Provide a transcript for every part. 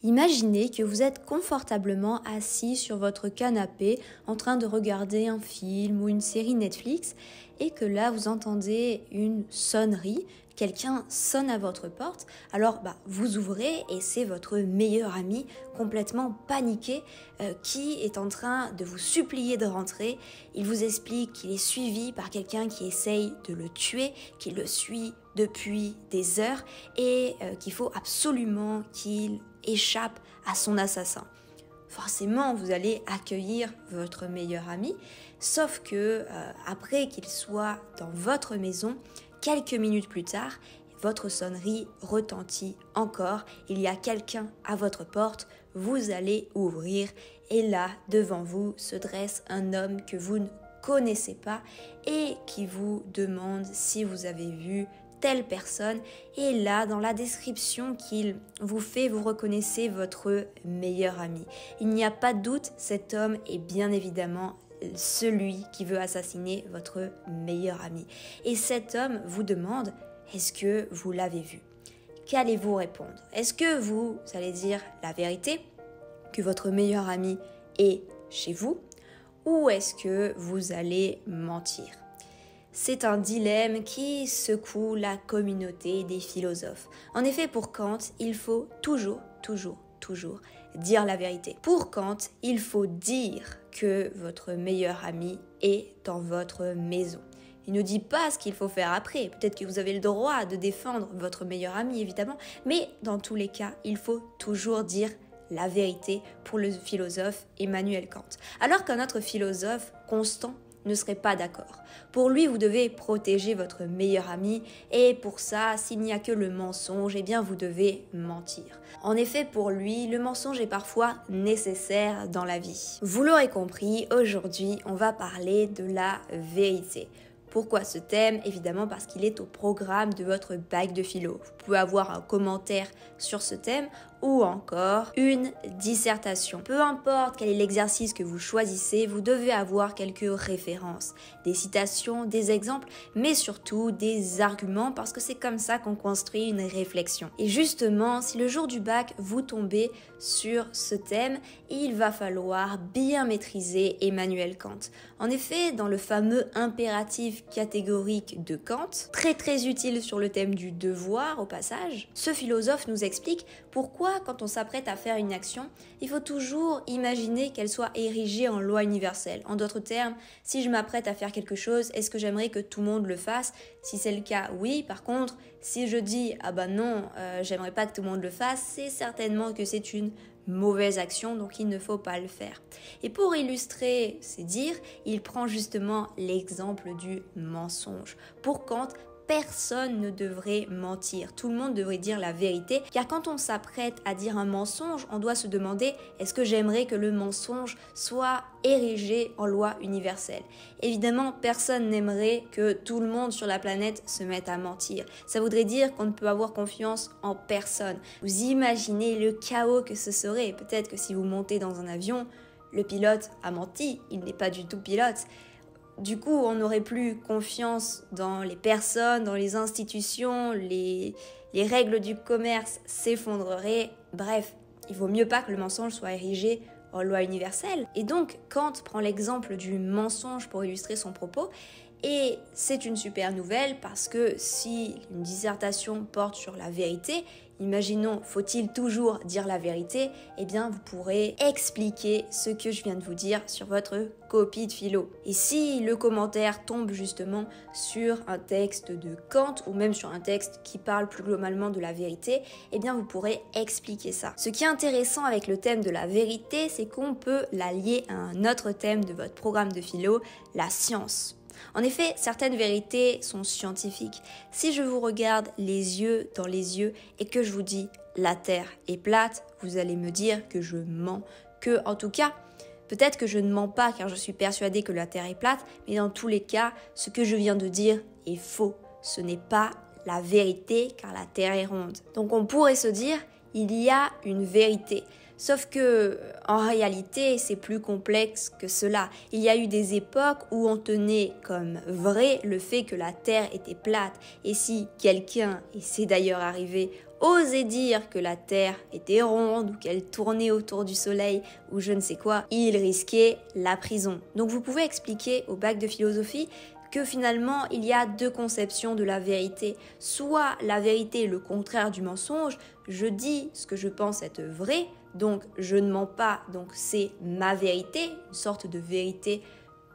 Imaginez que vous êtes confortablement assis sur votre canapé en train de regarder un film ou une série Netflix et que là vous entendez une sonnerie, quelqu'un sonne à votre porte, alors vous ouvrez et c'est votre meilleur ami complètement paniqué qui est en train de vous supplier de rentrer. Il vous explique qu'il est suivi par quelqu'un qui essaye de le tuer, qu'il le suit depuis des heures et qu'il faut absolument qu'il échappe à son assassin. Forcément, vous allez accueillir votre meilleur ami, sauf que après qu'il soit dans votre maison, quelques minutes plus tard, votre sonnerie retentit encore, il y a quelqu'un à votre porte, vous allez ouvrir et là, devant vous, se dresse un homme que vous ne connaissez pas et qui vous demande si vous avez vu telle personne, et là dans la description qu'il vous fait, vous reconnaissez votre meilleur ami. Il n'y a pas de doute, cet homme est bien évidemment celui qui veut assassiner votre meilleur ami. Et cet homme vous demande, est-ce que vous l'avez vu? Qu'allez-vous répondre? Est-ce que vous allez dire la vérité, que votre meilleur ami est chez vous, ou est-ce que vous allez mentir? C'est un dilemme qui secoue la communauté des philosophes. En effet, pour Kant, il faut toujours dire la vérité. Pour Kant, il faut dire que votre meilleur ami est dans votre maison. Il ne dit pas ce qu'il faut faire après. Peut-être que vous avez le droit de défendre votre meilleur ami, évidemment, mais dans tous les cas, il faut toujours dire la vérité pour le philosophe Emmanuel Kant. Alors qu'un autre philosophe constant ne serait pas d'accord. Pour lui, vous devez protéger votre meilleur ami et pour ça, s'il n'y a que le mensonge, eh bien vous devez mentir. En effet, pour lui, le mensonge est parfois nécessaire dans la vie. Vous l'aurez compris, aujourd'hui, on va parler de la vérité. Pourquoi ce thème? Évidemment parce qu'il est au programme de votre bac de philo. Vous pouvez avoir un commentaire sur ce thème ou encore une dissertation. Peu importe quel est l'exercice que vous choisissez, vous devez avoir quelques références, des citations, des exemples, mais surtout des arguments parce que c'est comme ça qu'on construit une réflexion. Et justement, si le jour du bac, vous tombez sur ce thème, il va falloir bien maîtriser Emmanuel Kant. En effet, dans le fameux impératif catégorique de Kant, très utile sur le thème du devoir au passage, ce philosophe nous explique pourquoi quand on s'apprête à faire une action, il faut toujours imaginer qu'elle soit érigée en loi universelle. En d'autres termes, si je m'apprête à faire quelque chose, est-ce que j'aimerais que tout le monde le fasse? Si c'est le cas, oui. Par contre, si je dis non, j'aimerais pas que tout le monde le fasse, c'est certainement que c'est une mauvaise action, donc il ne faut pas le faire. Et pour illustrer ces dires, il prend justement l'exemple du mensonge. Pour Kant, personne ne devrait mentir, tout le monde devrait dire la vérité, car quand on s'apprête à dire un mensonge, on doit se demander est-ce que j'aimerais que le mensonge soit érigé en loi universelle? Évidemment, personne n'aimerait que tout le monde sur la planète se mette à mentir. Ça voudrait dire qu'on ne peut avoir confiance en personne. Vous imaginez le chaos que ce serait. Peut-être que si vous montez dans un avion, le pilote a menti, il n'est pas du tout pilote. Du coup, on n'aurait plus confiance dans les personnes, dans les institutions, les règles du commerce s'effondreraient. Bref, il vaut mieux pas que le mensonge soit érigé en loi universelle. Et donc, Kant prend l'exemple du mensonge pour illustrer son propos. Et c'est une super nouvelle parce que si une dissertation porte sur la vérité, imaginons, faut-il toujours dire la vérité? Eh bien, vous pourrez expliquer ce que je viens de vous dire sur votre copie de philo. Et si le commentaire tombe justement sur un texte de Kant ou même sur un texte qui parle plus globalement de la vérité, eh bien, vous pourrez expliquer ça. Ce qui est intéressant avec le thème de la vérité, c'est qu'on peut la lier à un autre thème de votre programme de philo, la science. En effet, certaines vérités sont scientifiques. Si je vous regarde les yeux dans les yeux et que je vous dis la Terre est plate, vous allez me dire que je mens, que en tout cas, peut-être que je ne mens pas car je suis persuadée que la Terre est plate, mais dans tous les cas, ce que je viens de dire est faux. Ce n'est pas la vérité car la Terre est ronde. Donc on pourrait se dire, il y a une vérité. Sauf que, en réalité, c'est plus complexe que cela. Il y a eu des époques où on tenait comme vrai le fait que la Terre était plate. Et si quelqu'un, et c'est d'ailleurs arrivé osait dire que la Terre était ronde ou qu'elle tournait autour du Soleil ou je ne sais quoi, il risquait la prison. Donc vous pouvez expliquer au bac de philosophie que finalement il y a deux conceptions de la vérité. Soit la vérité est le contraire du mensonge, je dis ce que je pense être vrai, donc je ne mens pas, donc c'est ma vérité, une sorte de vérité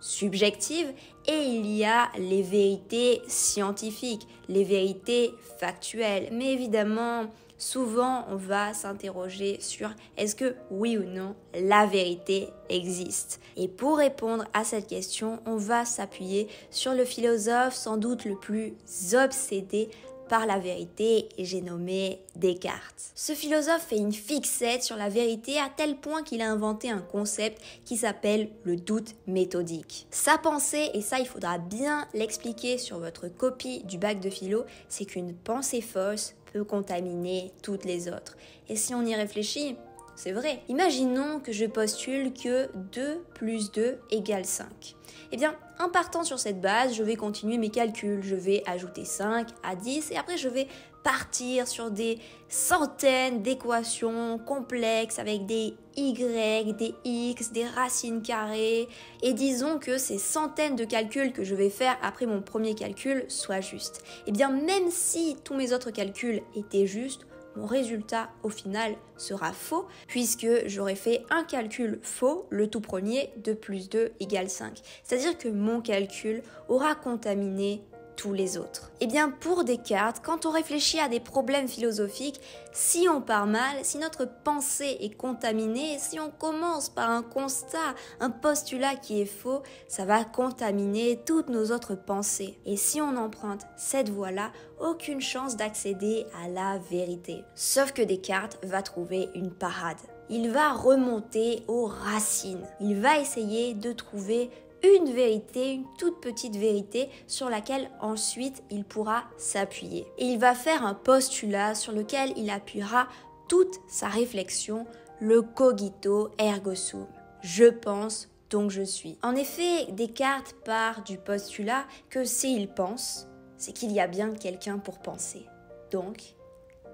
subjective, et il y a les vérités scientifiques, les vérités factuelles. Mais évidemment, souvent on va s'interroger sur est-ce que oui ou non la vérité existe. Et pour répondre à cette question, on va s'appuyer sur le philosophe sans doute le plus obsédé par la vérité, et j'ai nommé Descartes. Ce philosophe fait une fixette sur la vérité à tel point qu'il a inventé un concept qui s'appelle le doute méthodique. Sa pensée, et ça il faudra bien l'expliquer sur votre copie du bac de philo, c'est qu'une pensée fausse peut contaminer toutes les autres. Et si on y réfléchit, c'est vrai. Imaginons que je postule que 2 plus 2 égale 5. Eh bien, en partant sur cette base, je vais continuer mes calculs. Je vais ajouter 5 à 10 et après je vais partir sur des centaines d'équations complexes avec des y, des x, des racines carrées. Et disons que ces centaines de calculs que je vais faire après mon premier calcul soient justes. Eh bien, même si tous mes autres calculs étaient justes, mon résultat au final sera faux puisque j'aurais fait un calcul faux, le tout premier, 2 plus 2 égale 5. C'est-à-dire que mon calcul aura contaminé tous les autres. Et bien pour Descartes, quand on réfléchit à des problèmes philosophiques, si on part mal, si notre pensée est contaminée, si on commence par un constat, un postulat qui est faux, ça va contaminer toutes nos autres pensées. Et si on emprunte cette voie-là, aucune chance d'accéder à la vérité. Sauf que Descartes va trouver une parade. Il va remonter aux racines. Il va essayer de trouver une vérité, une toute petite vérité sur laquelle ensuite il pourra s'appuyer. Et il va faire un postulat sur lequel il appuiera toute sa réflexion, le cogito ergo sum. Je pense, donc je suis. En effet, Descartes part du postulat que s'il pense, c'est qu'il y a bien quelqu'un pour penser. Donc,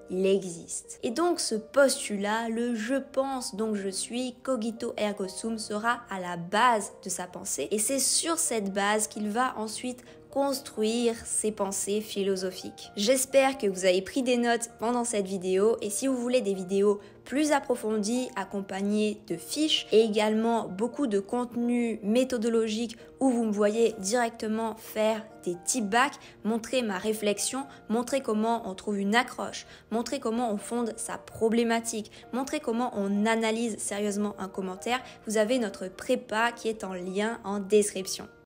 il existe. Et donc ce postulat, le je pense donc je suis, cogito ergo sum, sera à la base de sa pensée. Et c'est sur cette base qu'il va ensuite construire ses pensées philosophiques. J'espère que vous avez pris des notes pendant cette vidéo et si vous voulez des vidéos plus approfondies accompagnées de fiches et également beaucoup de contenu méthodologique où vous me voyez directement faire des types bacs, montrer ma réflexion, montrer comment on trouve une accroche, montrer comment on fonde sa problématique, montrer comment on analyse sérieusement un commentaire, vous avez notre prépa qui est en lien en description.